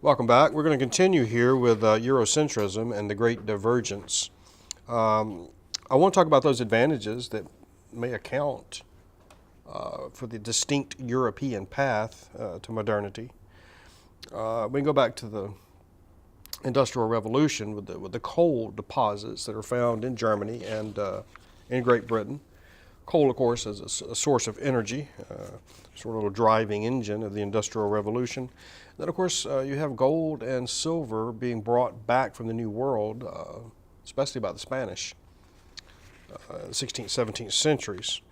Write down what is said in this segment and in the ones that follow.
Welcome back. We're going to continue here with Eurocentrism and the Great Divergence. I want to talk about those advantages that may account for the distinct European path to modernity. We can go back to the Industrial Revolution with the coal deposits that are found in Germany and in Great Britain. Coal, of course, is a source of energy, sort of a driving engine of the Industrial Revolution. Then, of course, you have gold and silver being brought back from the New World, especially by the Spanish, 16th, 17th centuries.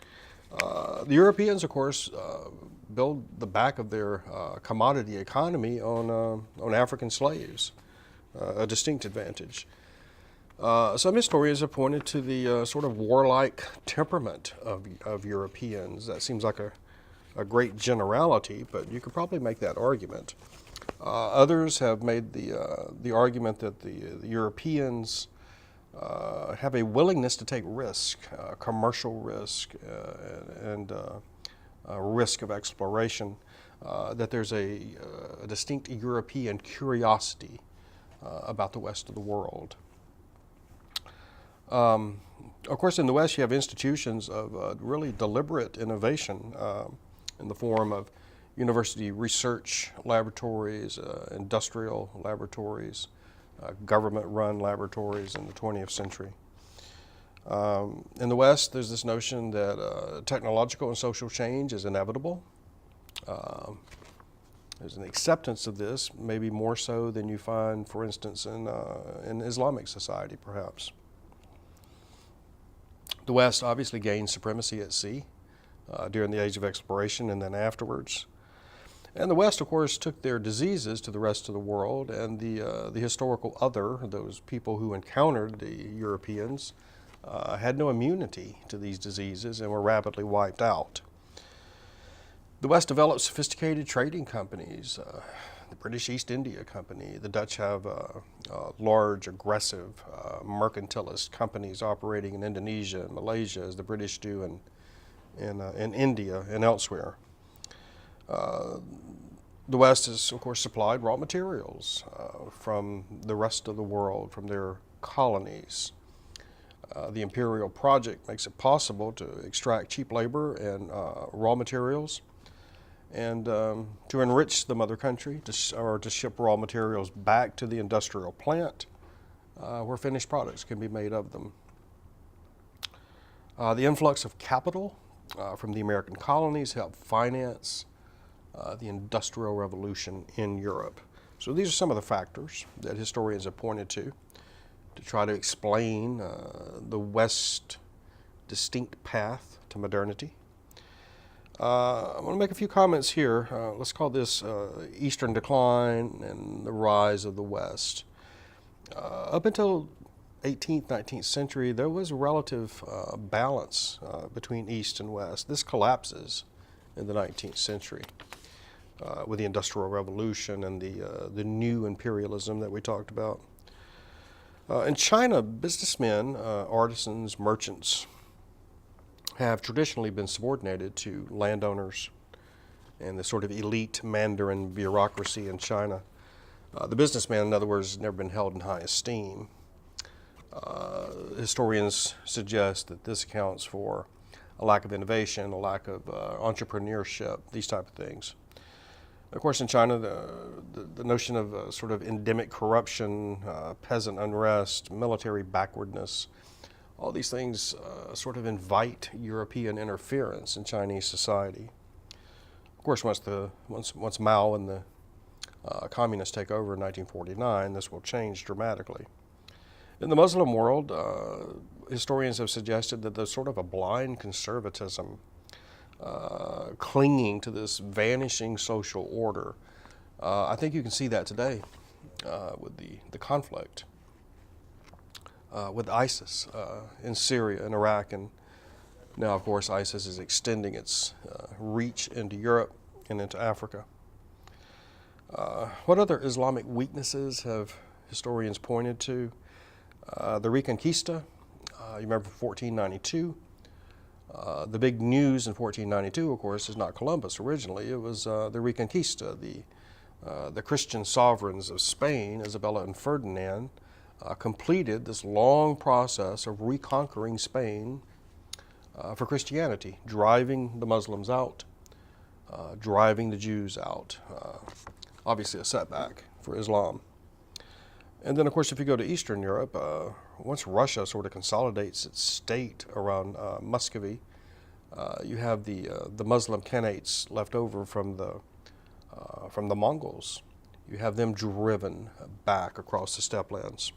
The Europeans, of course, build the back of their commodity economy on African slaves, a distinct advantage. Some historians have pointed to the sort of warlike temperament of Europeans. That seems like a great generality, but you could probably make that argument. Others have made the argument that the Europeans have a willingness to take risk, commercial risk, and risk of exploration, that there's a distinct European curiosity about the West of the world. Of course, in the West, you have institutions of really deliberate innovation in the form of university research laboratories, industrial laboratories, government-run laboratories in the 20th century. In the West, there's this notion that technological and social change is inevitable. There's an acceptance of this, maybe more so than you find, for instance, in Islamic society, perhaps. The West obviously gained supremacy at sea during the age of exploration and then afterwards. And the West, of course, took their diseases to the rest of the world, and the historical other, those people who encountered the Europeans, had no immunity to these diseases and were rapidly wiped out. The West developed sophisticated trading companies, the British East India Company. The Dutch have large, aggressive, mercantilist companies operating in Indonesia and Malaysia, as the British do in India and elsewhere. The West has, of course, supplied raw materials from the rest of the world, from their colonies. The imperial project makes it possible to extract cheap labor and raw materials and to enrich the mother country, or to ship raw materials back to the industrial plant where finished products can be made of them. The influx of capital from the American colonies helped finance the Industrial Revolution in Europe. So these are some of the factors that historians have pointed to try to explain the West's distinct path to modernity. I want to make a few comments here. Let's call this Eastern decline and the rise of the West. Up until 18th, 19th century, there was a relative balance between East and West. This collapses in the 19th century with the Industrial Revolution and the new imperialism that we talked about. In China, businessmen, artisans, merchants have traditionally been subordinated to landowners and the sort of elite Mandarin bureaucracy in China. The businessman, in other words, has never been held in high esteem. Historians suggest that this accounts for a lack of innovation, a lack of entrepreneurship, these type of things. Of course, in China, the notion of sort of endemic corruption, peasant unrest, military backwardness, all these things sort of invite European interference in Chinese society. Of course, once Mao and the communists take over in 1949, this will change dramatically. In the Muslim world, historians have suggested that there's sort of a blind conservatism clinging to this vanishing social order. I think you can see that today with the conflict with ISIS in Syria and Iraq, and now, of course, ISIS is extending its reach into Europe and into Africa. What other Islamic weaknesses have historians pointed to? The Reconquista, you remember 1492. The big news in 1492, of course, is not Columbus originally. It was the Reconquista, the the Christian sovereigns of Spain, Isabella and Ferdinand, completed this long process of reconquering Spain for Christianity, driving the Muslims out, driving the Jews out. Obviously a setback for Islam. And then, of course, if you go to Eastern Europe, once Russia sort of consolidates its state around Muscovy, you have the Muslim Khanates left over from the Mongols. You have them driven back across the steppe lands.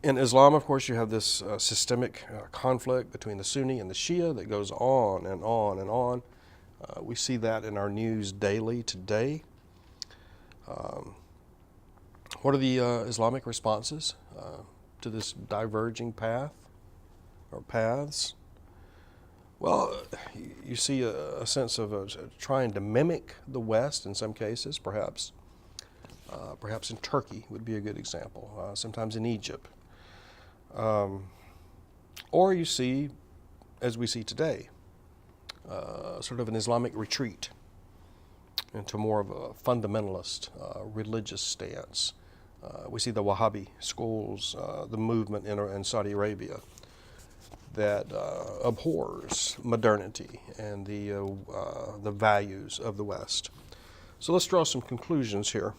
In Islam, of course, you have this systemic conflict between the Sunni and the Shia that goes on and on and on. We see that in our news daily today. What are the Islamic responses to this diverging path or paths? Well, you see a sense of trying to mimic the West in some cases, perhaps. Perhaps in Turkey would be a good example, sometimes in Egypt. Or you see, as we see today, sort of an Islamic retreat into more of a fundamentalist religious stance. We see the Wahhabi schools, the movement in Saudi Arabia that abhors modernity and the values of the West. So let's draw some conclusions here.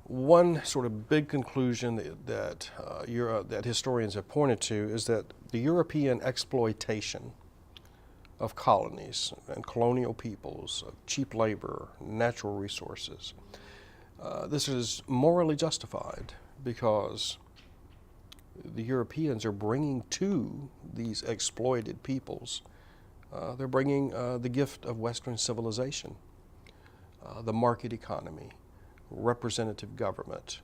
One sort of big conclusion that historians have pointed to is that the European exploitation of colonies and colonial peoples, of cheap labor, natural resources, this is morally justified because the Europeans are bringing to these exploited peoples, they're bringing the gift of Western civilization, the market economy, representative government,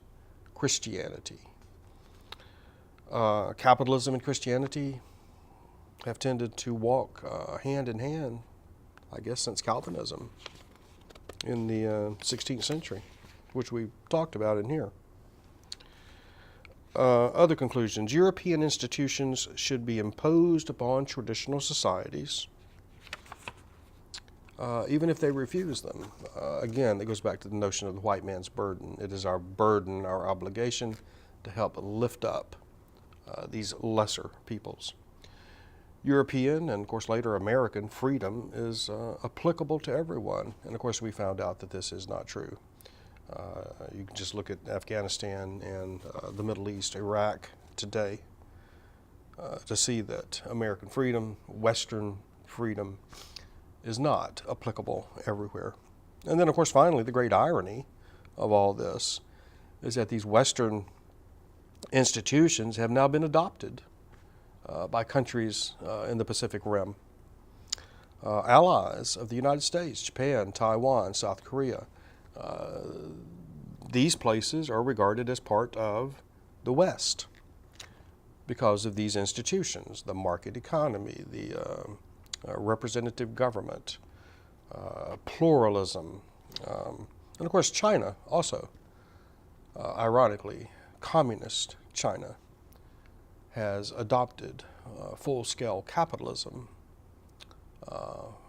Christianity. Capitalism and Christianity have tended to walk hand in hand, I guess, since Calvinism in the 16th century, which we've talked about in here. Other conclusions. European institutions should be imposed upon traditional societies, even if they refuse them. Again, that goes back to the notion of the white man's burden. It is our burden, our obligation to help lift up these lesser peoples. European and, of course, later American freedom is applicable to everyone. And, of course, we found out that this is not true. You can just look at Afghanistan and the Middle East, Iraq today to see that American freedom, Western freedom, is not applicable everywhere. And then, of course, finally, the great irony of all this is that these Western institutions have now been adopted by countries in the Pacific Rim, allies of the United States, Japan, Taiwan, South Korea. These places are regarded as part of the West because of these institutions, the market economy, the representative government, pluralism, and of course China also, ironically, communist China has adopted full-scale capitalism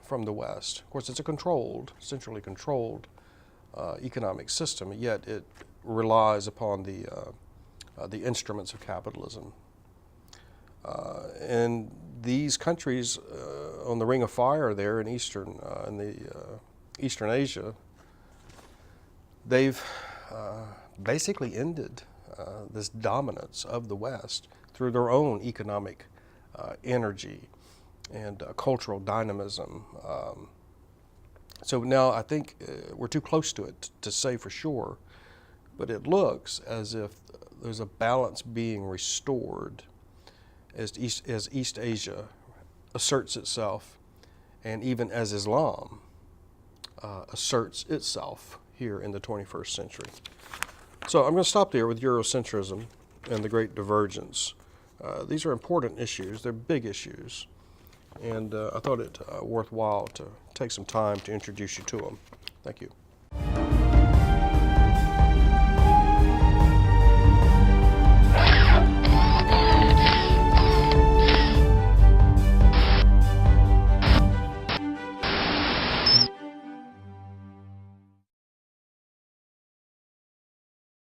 from the West. Of course, it's a controlled, centrally controlled economic system, yet it relies upon the instruments of capitalism. And these countries on the Ring of Fire there in Eastern Asia, they've basically ended this dominance of the West through their own economic energy and cultural dynamism. So now I think we're too close to it to say for sure, but it looks as if there's a balance being restored as East Asia asserts itself, and even as Islam asserts itself here in the 21st century. So I'm going to stop there with Eurocentrism and the Great Divergence. These are important issues. They're big issues. And I thought it worthwhile to take some time to introduce you to them. Thank you.